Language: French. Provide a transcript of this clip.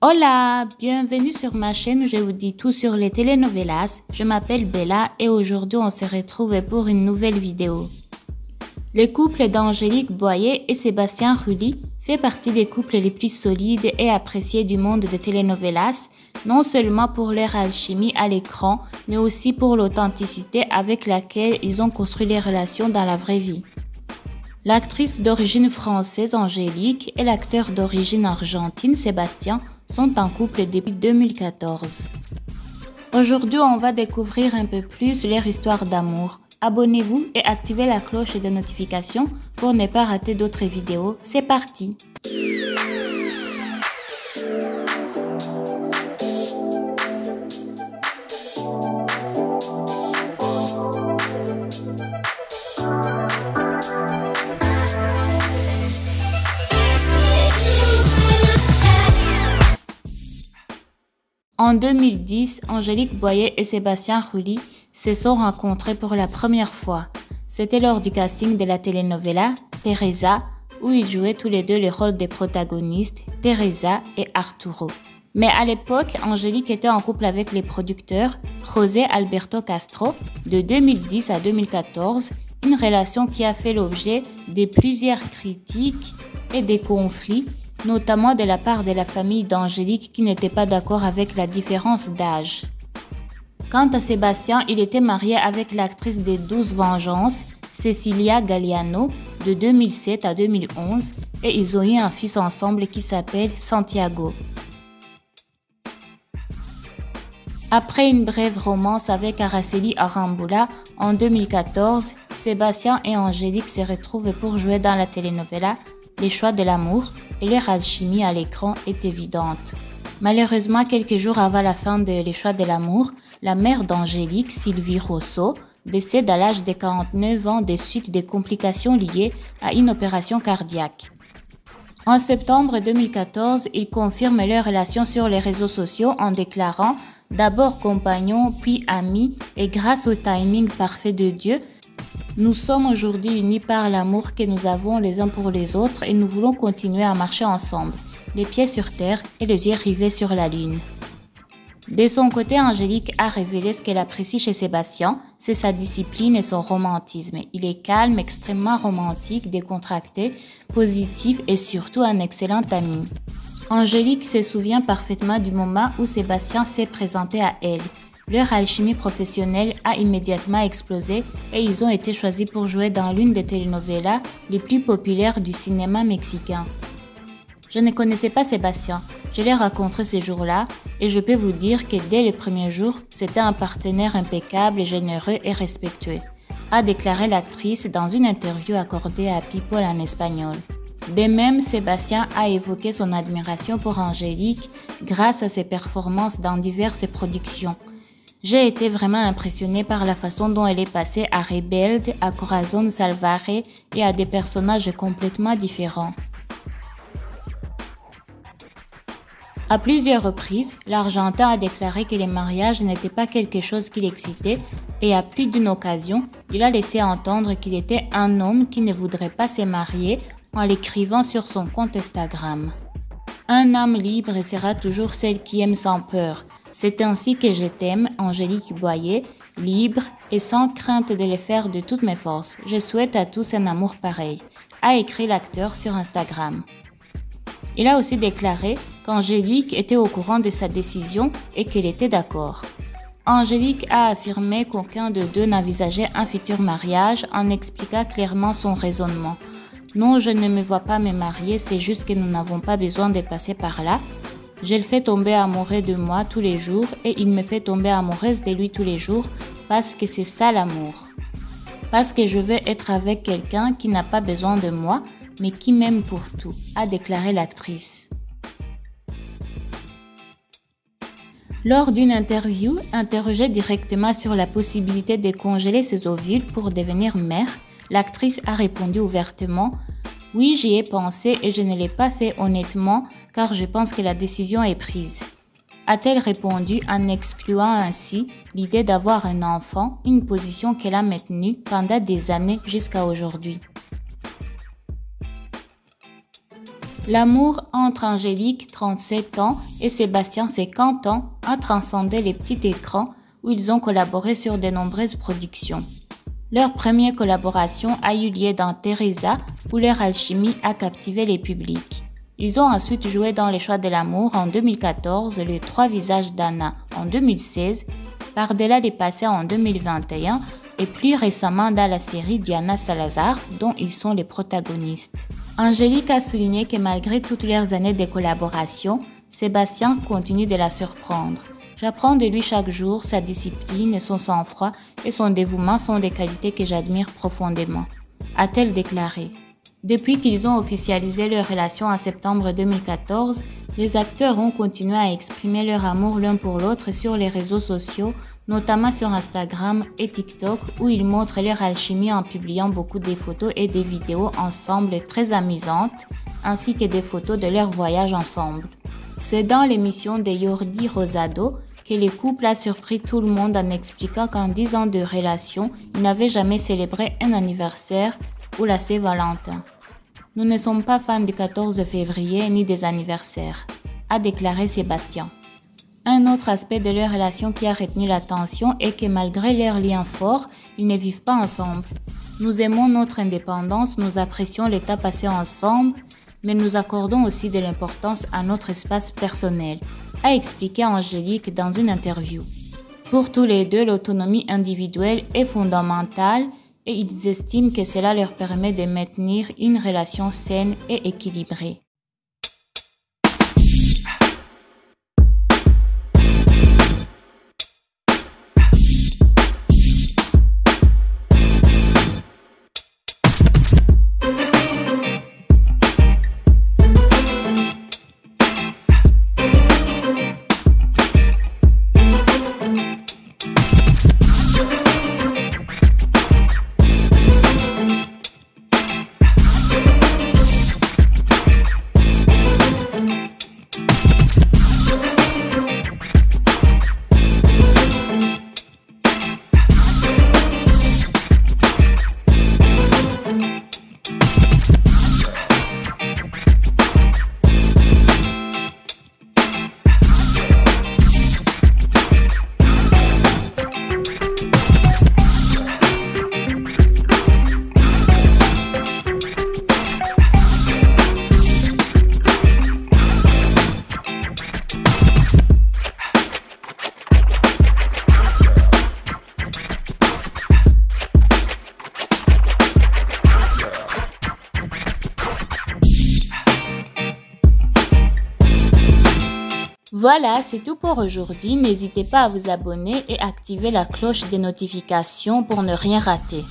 Hola, bienvenue sur ma chaîne où je vous dis tout sur les telenovelas. Je m'appelle Bella et aujourd'hui on se retrouve pour une nouvelle vidéo. Le couple d'Angélique Boyer et Sébastien Rulli fait partie des couples les plus solides et appréciés du monde des telenovelas, non seulement pour leur alchimie à l'écran, mais aussi pour l'authenticité avec laquelle ils ont construit les relations dans la vraie vie. L'actrice d'origine française Angélique et l'acteur d'origine argentine Sébastien sont en couple depuis 2014. Aujourd'hui, on va découvrir un peu plus leur histoire d'amour. Abonnez-vous et activez la cloche de notification pour ne pas rater d'autres vidéos. C'est parti! En 2010, Angélique Boyer et Sébastien Rulli se sont rencontrés pour la première fois. C'était lors du casting de la telenovela Teresa, où ils jouaient tous les deux les rôles des protagonistes, Teresa et Arturo. Mais à l'époque, Angélique était en couple avec les producteurs José Alberto Castro de 2010 à 2014, une relation qui a fait l'objet de plusieurs critiques et des conflits, notamment de la part de la famille d'Angélique qui n'était pas d'accord avec la différence d'âge. Quant à Sébastien, il était marié avec l'actrice des 12 Vengeances, Cecilia Galiano, de 2007 à 2011, et ils ont eu un fils ensemble qui s'appelle Santiago. Après une brève romance avec Araceli Arambula en 2014, Sébastien et Angélique se retrouvent pour jouer dans la telenovela Les Choix de l'amour, et leur alchimie à l'écran est évidente. Malheureusement, quelques jours avant la fin de Les Choix de l'amour, la mère d'Angélique, Sylvie Rousseau, décède à l'âge de 49 ans des suites des complications liées à une opération cardiaque. En septembre 2014, ils confirment leur relation sur les réseaux sociaux en déclarant « d'abord compagnons, puis amis, et grâce au timing parfait de Dieu, nous sommes aujourd'hui unis par l'amour que nous avons les uns pour les autres et nous voulons continuer à marcher ensemble, les pieds sur terre et les yeux rivés sur la lune. » De son côté, Angélique a révélé ce qu'elle apprécie chez Sébastien, c'est sa discipline et son romantisme. Il est calme, extrêmement romantique, décontracté, positif et surtout un excellent ami. Angélique se souvient parfaitement du moment où Sébastien s'est présenté à elle. Leur alchimie professionnelle a immédiatement explosé et ils ont été choisis pour jouer dans l'une des telenovelas les plus populaires du cinéma mexicain. Je ne connaissais pas Sébastien, je l'ai rencontré ces jours-là et je peux vous dire que dès le premier jour, c'était un partenaire impeccable, généreux et respectueux, a déclaré l'actrice dans une interview accordée à People en espagnol. De même, Sébastien a évoqué son admiration pour Angélique grâce à ses performances dans diverses productions. J'ai été vraiment impressionnée par la façon dont elle est passée à Rebelde, à Corazon Salvaje et à des personnages complètement différents. À plusieurs reprises, l'Argentin a déclaré que les mariages n'étaient pas quelque chose qui l'excitait et à plus d'une occasion, il a laissé entendre qu'il était un homme qui ne voudrait pas se marier en l'écrivant sur son compte Instagram. Un âme libre sera toujours celle qui aime sans peur. C'est ainsi que je t'aime, Angélique Boyer, libre et sans crainte de le faire de toutes mes forces. Je souhaite à tous un amour pareil, a écrit l'acteur sur Instagram. Il a aussi déclaré qu'Angélique était au courant de sa décision et qu'elle était d'accord. Angélique a affirmé qu'aucun de deux n'envisageait un futur mariage en expliquant clairement son raisonnement. Non, je ne me vois pas me marier, c'est juste que nous n'avons pas besoin de passer par là. Je le fais tomber amoureux de moi tous les jours et il me fait tomber amoureuse de lui tous les jours parce que c'est ça l'amour. Parce que je veux être avec quelqu'un qui n'a pas besoin de moi, mais qui m'aime pour tout, a déclaré l'actrice. Lors d'une interview, interrogée directement sur la possibilité de congeler ses ovules pour devenir mère, l'actrice a répondu ouvertement « Oui, j'y ai pensé et je ne l'ai pas fait honnêtement car je pense que la décision est prise. » A-t-elle répondu en excluant ainsi l'idée d'avoir un enfant, une position qu'elle a maintenue pendant des années jusqu'à aujourd'hui. L'amour entre Angélique, 37 ans, et Sébastien, 50 ans, a transcendé les petits écrans où ils ont collaboré sur de nombreuses productions. Leur première collaboration a eu lieu dans Teresa, où leur alchimie a captivé les publics. Ils ont ensuite joué dans Les Choix de l'amour en 2014, Les Trois visages d'Anna en 2016, Par-delà les passés en 2021 et plus récemment dans la série Diana Salazar, dont ils sont les protagonistes. Angélique a souligné que malgré toutes leurs années de collaboration, Sébastien continue de la surprendre. J'apprends de lui chaque jour, sa discipline, son sang-froid et son dévouement sont des qualités que j'admire profondément, a-t-elle déclaré. Depuis qu'ils ont officialisé leur relation en septembre 2014, les acteurs ont continué à exprimer leur amour l'un pour l'autre sur les réseaux sociaux, notamment sur Instagram et TikTok, où ils montrent leur alchimie en publiant beaucoup de photos et des vidéos ensemble très amusantes, ainsi que des photos de leur voyage ensemble. C'est dans l'émission de Jordi Rosado que le couple a surpris tout le monde en expliquant qu'en 10 ans de relation, ils n'avaient jamais célébré un anniversaire ou la Saint-Valentin. Nous ne sommes pas fans du 14 février ni des anniversaires, a déclaré Sébastien. Un autre aspect de leur relation qui a retenu l'attention est que malgré leur lien fort, ils ne vivent pas ensemble. Nous aimons notre indépendance, nous apprécions les temps passés ensemble, mais nous accordons aussi de l'importance à notre espace personnel, a expliqué Angélique dans une interview. Pour tous les deux, l'autonomie individuelle est fondamentale et ils estiment que cela leur permet de maintenir une relation saine et équilibrée. Voilà, c'est tout pour aujourd'hui. N'hésitez pas à vous abonner et activer la cloche des notifications pour ne rien rater.